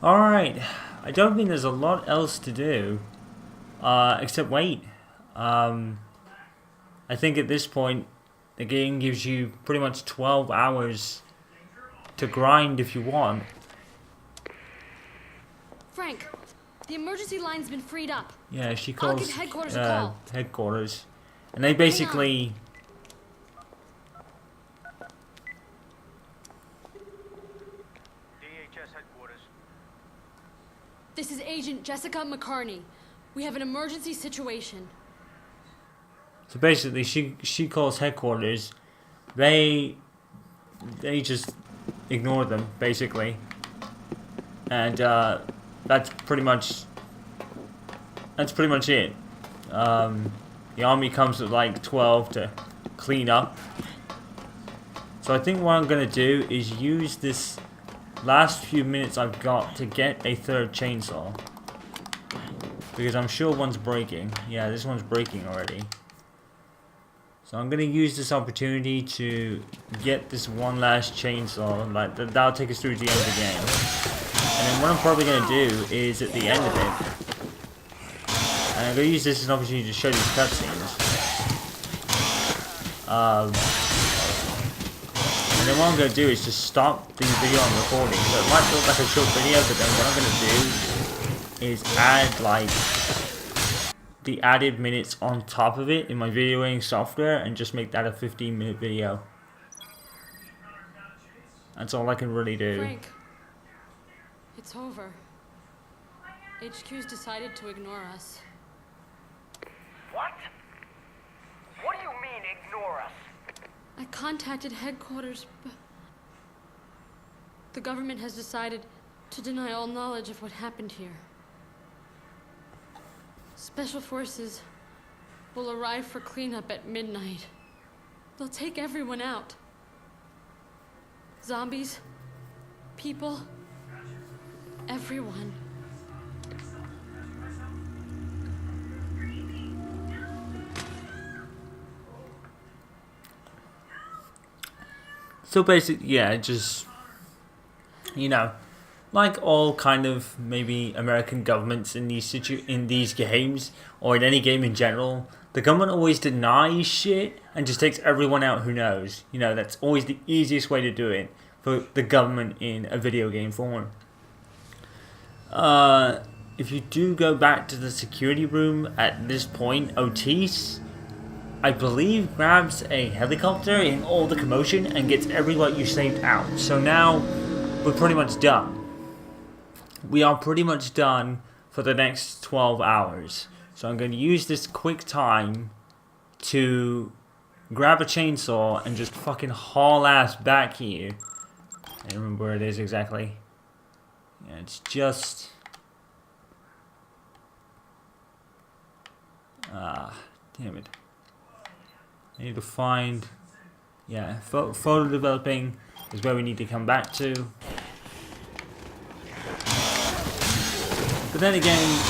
Alright, I don't think there's a lot else to do, except wait. I think at this point, the game gives you pretty much 12 hours to grind if you want. Frank, the emergency line's been freed up. Yeah, she I'll calls give headquarters a call. headquarters. And they basically... This is Agent Jessica McCartney. We have an emergency situation. So basically, she calls headquarters. They just ignore them, basically. And that's pretty much it. The army comes with like 12 to clean up. So I think what I'm gonna do is use this last few minutes I've got to get a third chainsaw, because I'm sure one's breaking. Yeah, this one's breaking already. So I'm gonna use this opportunity to get this one last chainsaw. Like that'll take us through to the end of the game. And then what I'm probably gonna do is at the end of it, and I'm gonna use this as an opportunity to show these cutscenes. And then what I'm going to do is just stop the video I'm recording. So it might look like a short video, but then what I'm going to do is add like the added minutes on top of it in my videoing software and just make that a 15-minute video. That's all I can really do. Frank, it's over. HQ's decided to ignore us. What? What do you mean, ignore us? I contacted headquarters, but the government has decided to deny all knowledge of what happened here. Special forces will arrive for cleanup at midnight. They'll take everyone out. Zombies, people, everyone. So basically, yeah, just, you know, like all kind of maybe American governments in these games, or in any game in general, the government always denies shit and just takes everyone out who knows. You know, that's always the easiest way to do it for the government in a video game form. If you do go back to the security room at this point, Otis, I believe, grabs a helicopter in all the commotion and gets everyone you saved out. So now we're pretty much done. We are pretty much done for the next 12 hours. So I'm going to use this quick time to grab a chainsaw and just fucking haul ass back here. I don't remember where it is exactly. Yeah, it's just... damn it. I need to find... Yeah, photo developing is where we need to come back to. But then again,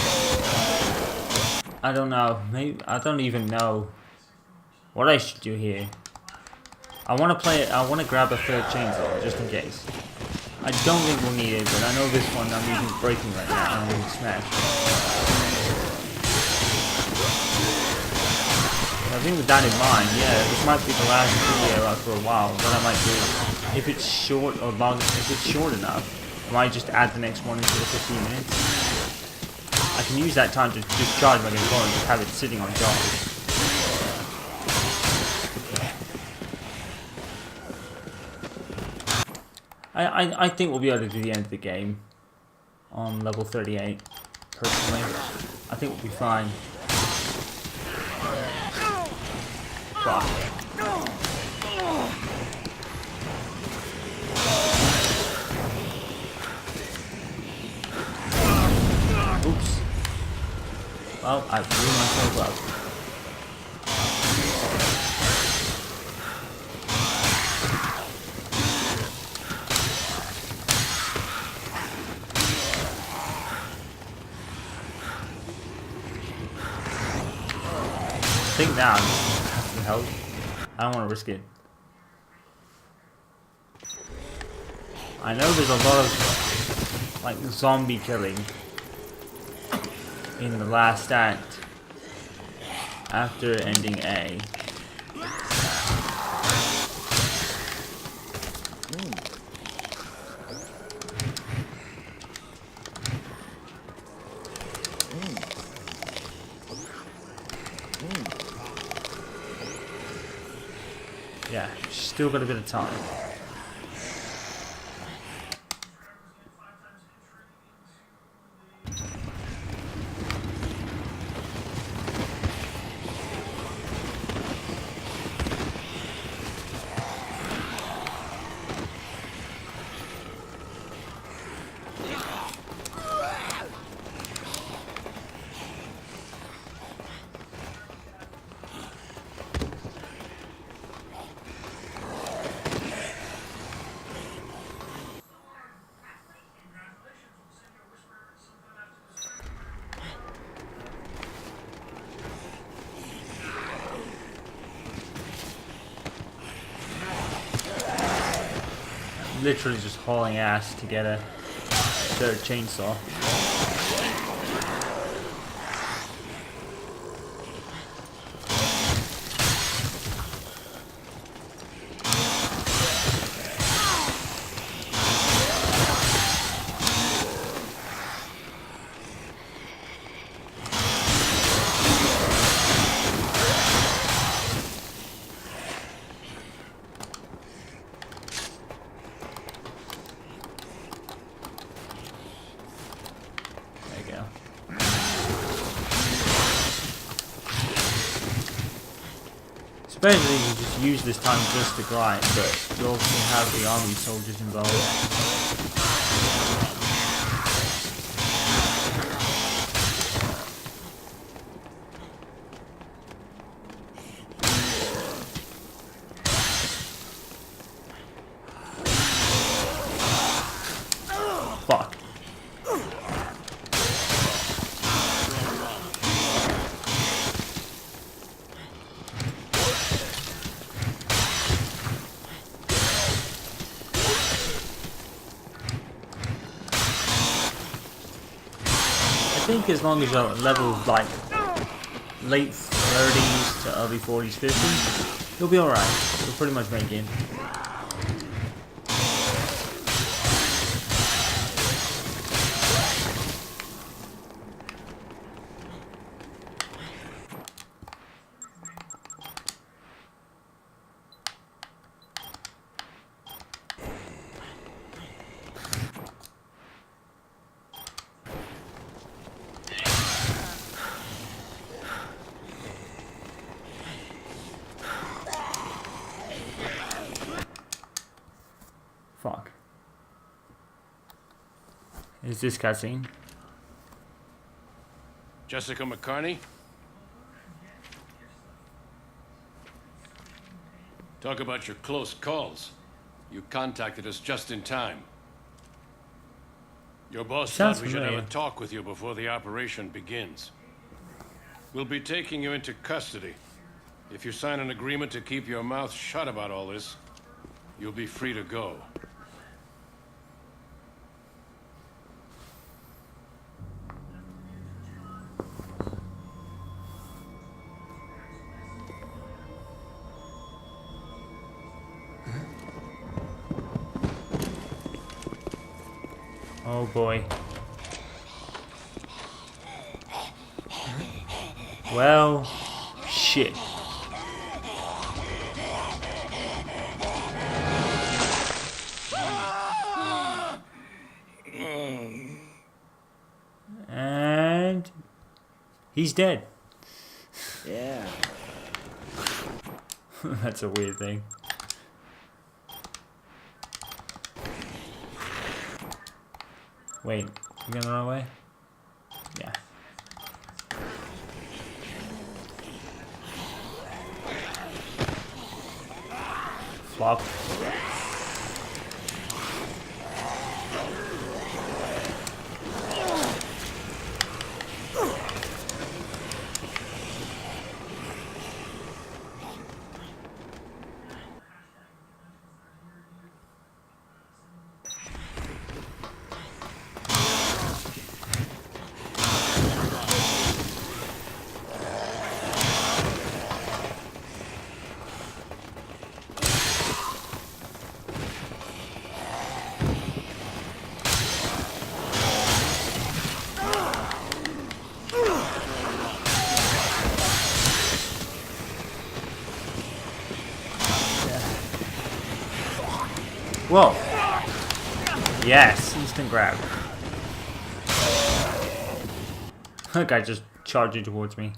I don't know. Maybe I don't even know what I should do here. I want to play it. I want to grab a third chainsaw just in case. I don't think we'll need it, but I know this one I'm using breaking right now. I'm using smash. I think with that in mind, yeah, this might be the last video out for a while. What I might do, if it's short or long, if it's short enough, I might just add the next one into the 15 minutes. I can use that time to just charge my controller and just have it sitting on charge. I think we'll be able to do the end of the game on level 38, personally. I think we'll be fine. Fuck. Oops. Well, I blew myself up. I think now I'm just having help. I don't want to risk it. I know there's a lot of like zombie killing in the last act after ending A. Yeah, still got a bit of time. Literally just hauling ass to get a third chainsaw. Basically, you just use this time just to grind, but you also have the army soldiers involved. Fuck. I think as long as you're level like late 30s to early 40s, 50s, you'll be alright. You'll pretty much make it. Fuck. Is this cutscene? Jessica McCartney? Talk about your close calls. You contacted us just in time. Your boss Sounds thought we should have familiar. a talk with you before the operation begins. We'll be taking you into custody. If you sign an agreement to keep your mouth shut about all this, you'll be free to go. Oh boy. Well, shit. And he's dead. Yeah. That's a weird thing. Wait, you going the wrong way? Yeah. Flop. Whoa. Yes, instant grab. That guy just charging towards me.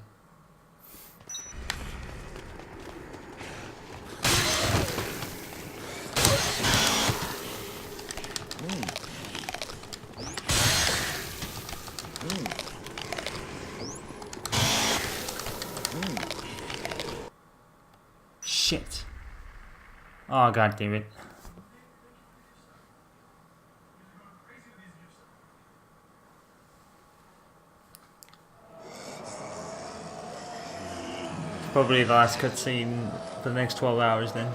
Shit. Oh, god damn it. Probably the last cutscene for the next 12 hours then.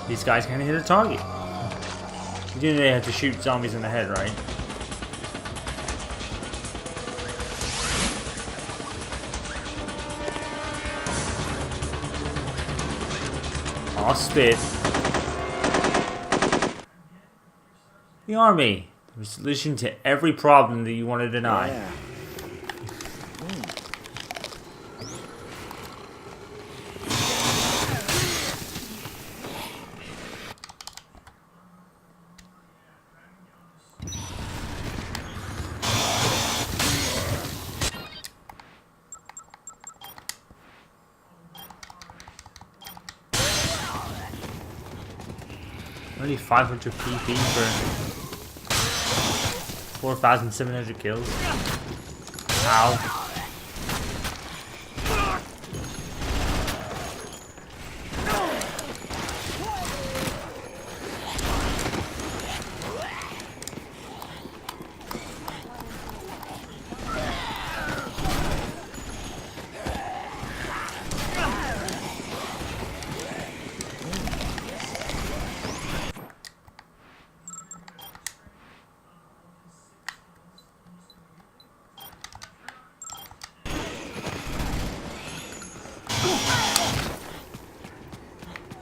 These guys can't hit a target. You know they have to shoot zombies in the head, right? Aw, spit. The army. The solution to every problem that you want to deny. Yeah. Only 500 PP for 4,700 kills. Ow.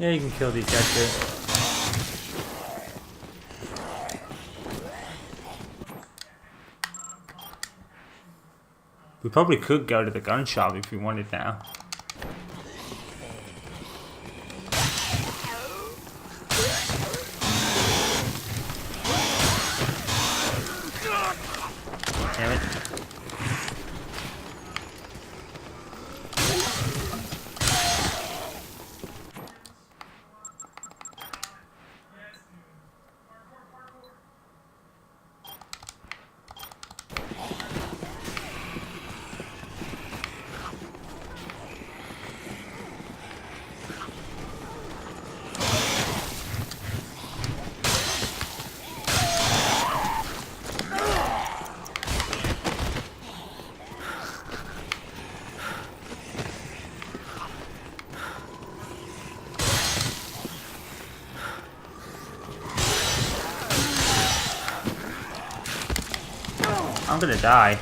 Yeah, you can kill these guys too. We probably could go to the gun shop if we wanted now. Damn it. I'm gonna die.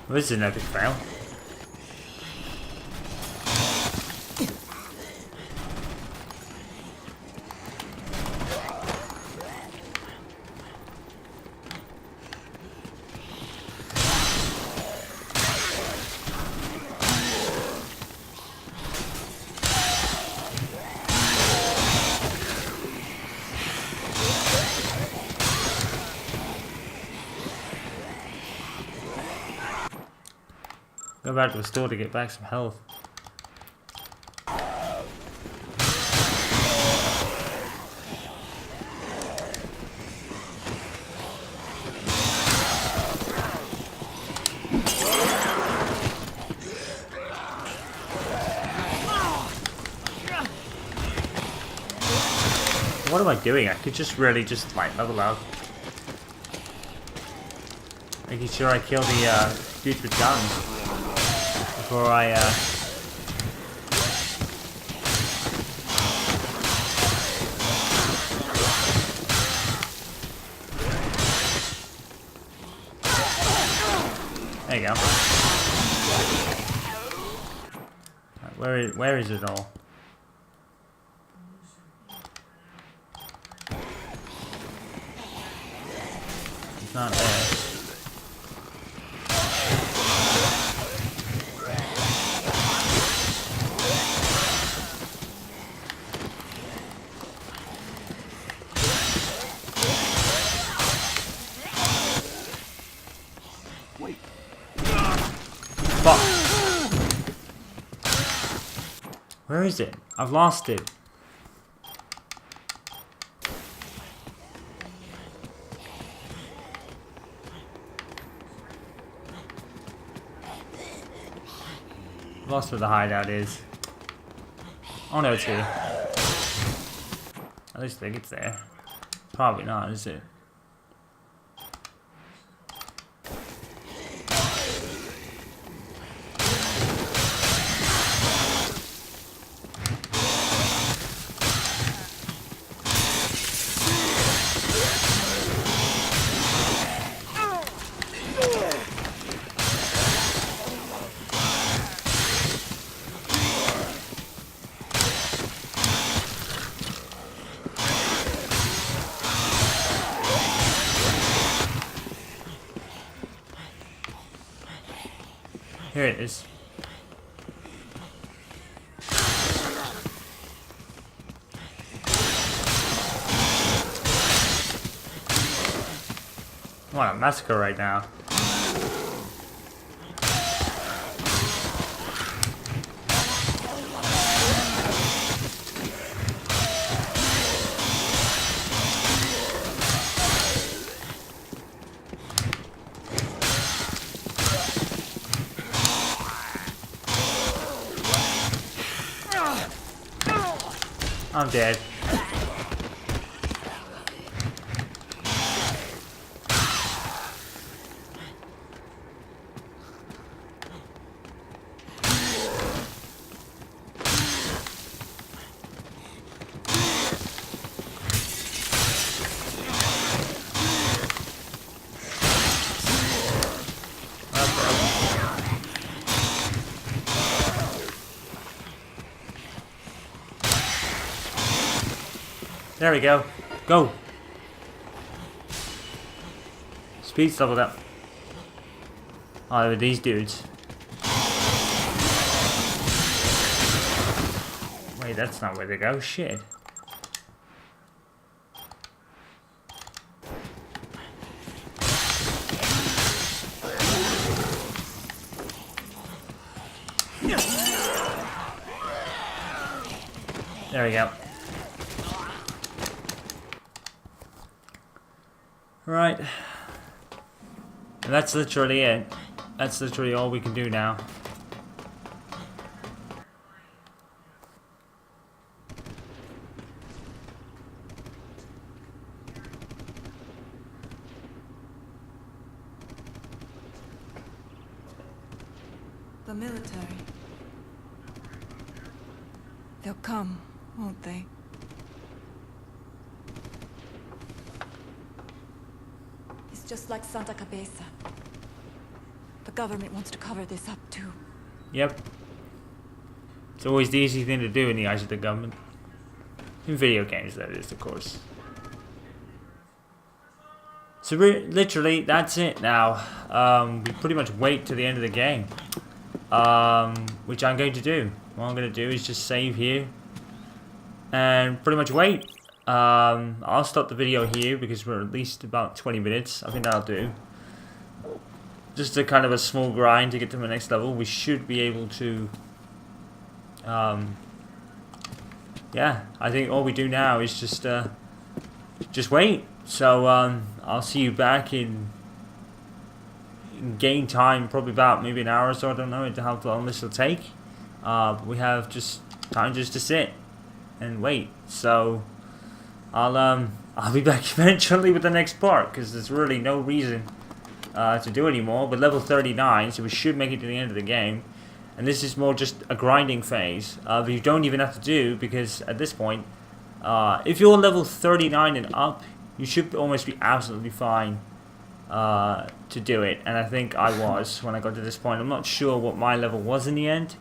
Well, this is an epic fail. Go back to the store to get back some health. What am I doing? I could just really just like level up. Making sure I kill the dudes with guns before I There you go. Right, where is it all? It's not there. Fuck. Where is it? I've lost it. Lost where the hideout is. Oh no, it's here. At least I think it's there. Probably not, is it? Here it is. What a massacre right now. I'm dead. There we go. Go. Speed's doubled up. Oh, with these dudes. Wait, that's not where they go. Shit. There we go. Right. And that's literally it. That's literally all we can do now. The military. They'll come, won't they? It's just like Santa Cabeza. The government wants to cover this up too. Yep. It's always the easy thing to do in the eyes of the government. In video games, that is, of course. So literally, that's it now. We pretty much wait to the end of the game. Which I'm going to do. What I'm going to do is just save here. And pretty much wait. I'll stop the video here because we're at least about 20 minutes. I think that'll do. Just a kind of a small grind to get to the next level. We should be able to... yeah, I think all we do now is just wait. So I'll see you back in game time, probably about maybe an hour or so. I don't know how long this will take. But we have just time just to sit and wait. So I'll be back eventually with the next part because there's really no reason to do anymore. But level 39, so we should make it to the end of the game. And this is more just a grinding phase that you don't even have to do because at this point, if you're level 39 and up, you should almost be absolutely fine to do it, and I think I was when I got to this point. I'm not sure what my level was in the end.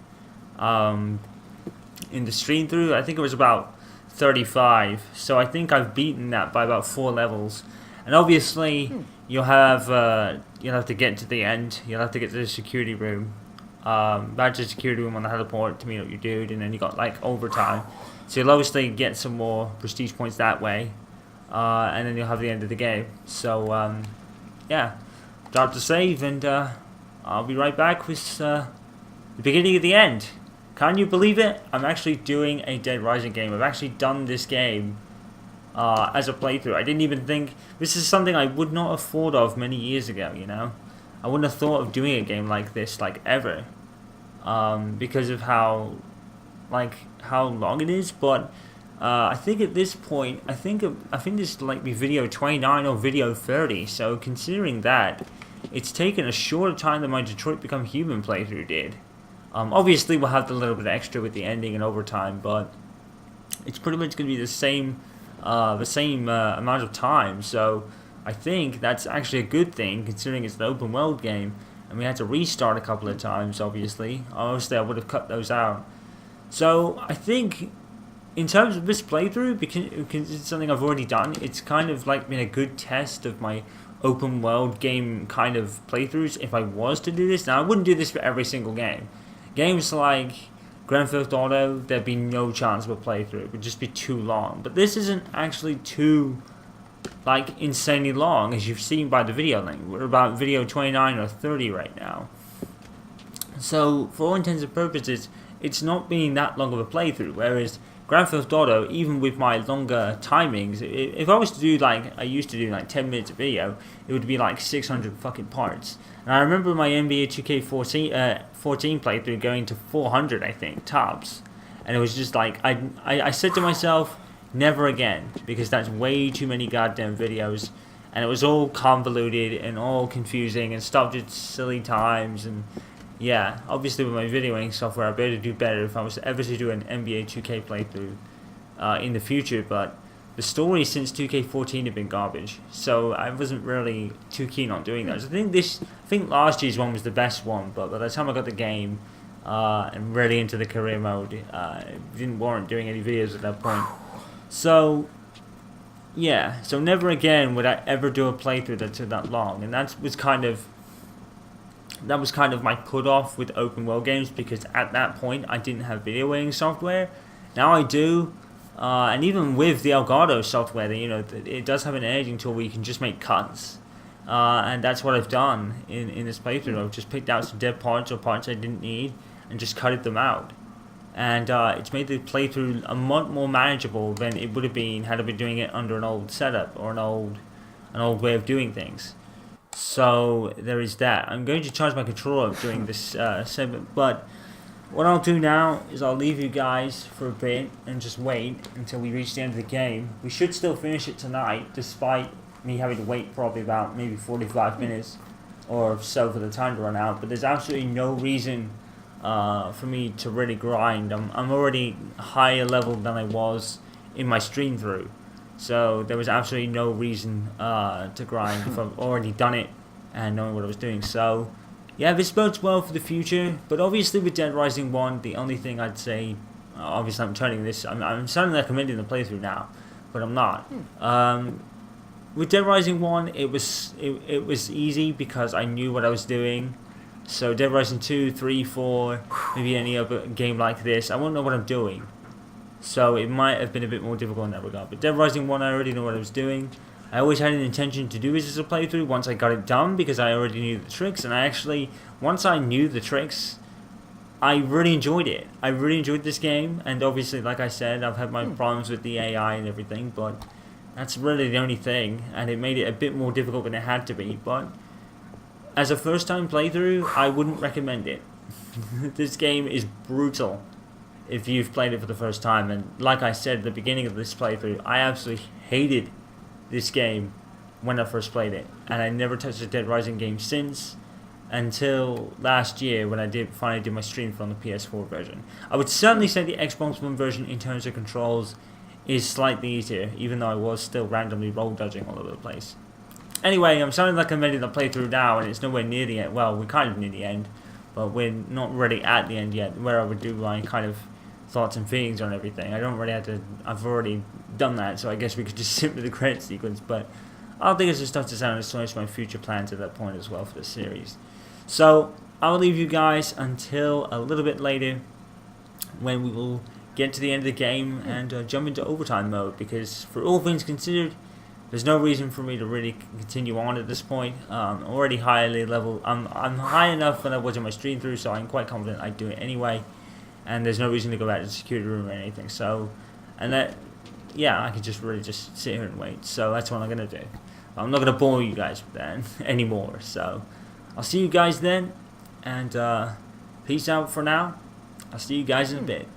In the stream through, I think it was about 35, so I think I've beaten that by about 4 levels. And obviously you'll have to get to the end. You'll have to get to the security room, back to the security room on the heliport to meet up your dude, and then you got like overtime, so you'll obviously get some more prestige points that way, and then you'll have the end of the game. So yeah, drop the save, and I'll be right back with the beginning of the end. Can you believe it? I'm actually doing a Deadrising game. I've actually done this game as a playthrough. I didn't even think... This is something I would not have thought of many years ago, you know? I wouldn't have thought of doing a game like this, like, ever. Because of how long it is, but I think at this point, I think this might be video 29 or video 30, so considering that, it's taken a shorter time than my Detroit Become Human playthrough did. Obviously, we'll have the little bit extra with the ending and overtime, but it's pretty much going to be the same amount of time. So I think that's actually a good thing, considering it's an open world game, and we had to restart a couple of times. Obviously, I would have cut those out. So I think, in terms of this playthrough, because it's something I've already done, it's kind of like been a good test of my open world game kind of playthroughs. If I was to do this, now I wouldn't do this for every single game. Games like Grand Theft Auto, there'd be no chance of a playthrough. It would just be too long. But this isn't actually too, like, insanely long, as you've seen by the video link. We're about video 29 or 30 right now. So, for all intents and purposes, it's not being that long of a playthrough. Whereas Grand Theft Auto, even with my longer timings, if I was to do, like, I used to do, like, 10 minutes of video, it would be, like, 600 fucking parts. And I remember my NBA 2K14 playthrough going to 400, I think, tops. And it was just like, I said to myself, never again, because that's way too many goddamn videos. And it was all convoluted and all confusing and stopped at silly times. And yeah, obviously with my videoing software, I'd be able to do better if I was ever to do an NBA 2K playthrough in the future. But the story since 2K14 had been garbage, so I wasn't really too keen on doing those. I think last year's one was the best one, but by the time I got the game and really into the career mode, it didn't warrant doing any videos at that point. So yeah, so never again would I ever do a playthrough that took that long, and that was kind of my put off with open world games, because at that point I didn't have video editing software. Now I do. And even with the Elgato software, it does have an editing tool where you can just make cuts. And that's what I've done in this playthrough. I've just picked out some dead parts or parts I didn't need and just cutted them out. And it's made the playthrough a lot more manageable than it would have been had I been doing it under an old setup or an old way of doing things. So there is that. I'm going to charge my controller up during this segment, but what I'll do now is I'll leave you guys for a bit and just wait until we reach the end of the game. We should still finish it tonight, despite me having to wait probably about maybe 45 minutes or so for the time to run out. But there's absolutely no reason for me to really grind. I'm already higher level than I was in my stream through. So there was absolutely no reason to grind if I've already done it and knowing what I was doing. So yeah, this bodes well for the future, but obviously with Deadrising 1, the only thing I'd say, obviously I'm turning this, I'm certainly recommending the playthrough now, but I'm not. With Deadrising 1, it was easy because I knew what I was doing. So Deadrising 2, 3, 4, maybe any other game like this, I won't know what I'm doing. So it might have been a bit more difficult in that regard. But Deadrising 1, I already know what I was doing. I always had an intention to do this as a playthrough once I got it done, because I already knew the tricks, and once I knew the tricks, I really enjoyed it. I really enjoyed this game, and obviously, like I said, I've had my problems with the AI and everything, but that's really the only thing, and it made it a bit more difficult than it had to be. But as a first time playthrough, I wouldn't recommend it. This game is brutal if you've played it for the first time, and like I said at the beginning of this playthrough, I absolutely hated this game when I first played it, and I never touched a Deadrising game since, until last year when I finally did my stream from the PS4 version. I would certainly say the Xbox One version in terms of controls is slightly easier, even though I was still randomly roll dodging all over the place. Anyway, I'm sounding like I'm ready to play through now, and it's nowhere near the end. Well, we're kind of near the end, but we're not really at the end yet, where I would do my kind of thoughts and feelings on everything. I don't really have to. I've already done that, so I guess we could just sit with the credit sequence. But I'll think it's just stuff to sound as much my future plans at that point as well for the series. So I'll leave you guys until a little bit later, when we will get to the end of the game and jump into overtime mode, because for all things considered, there's no reason for me to really continue on at this point. Already highly level. I'm high enough when I was in my stream through, so I'm quite confident I'd do it anyway. And there's no reason to go back to the security room or anything. So, and that, yeah, I could just really just sit here and wait. So that's what I'm gonna do. I'm not gonna bore you guys with that anymore. So I'll see you guys then, and peace out for now. I'll see you guys in a bit.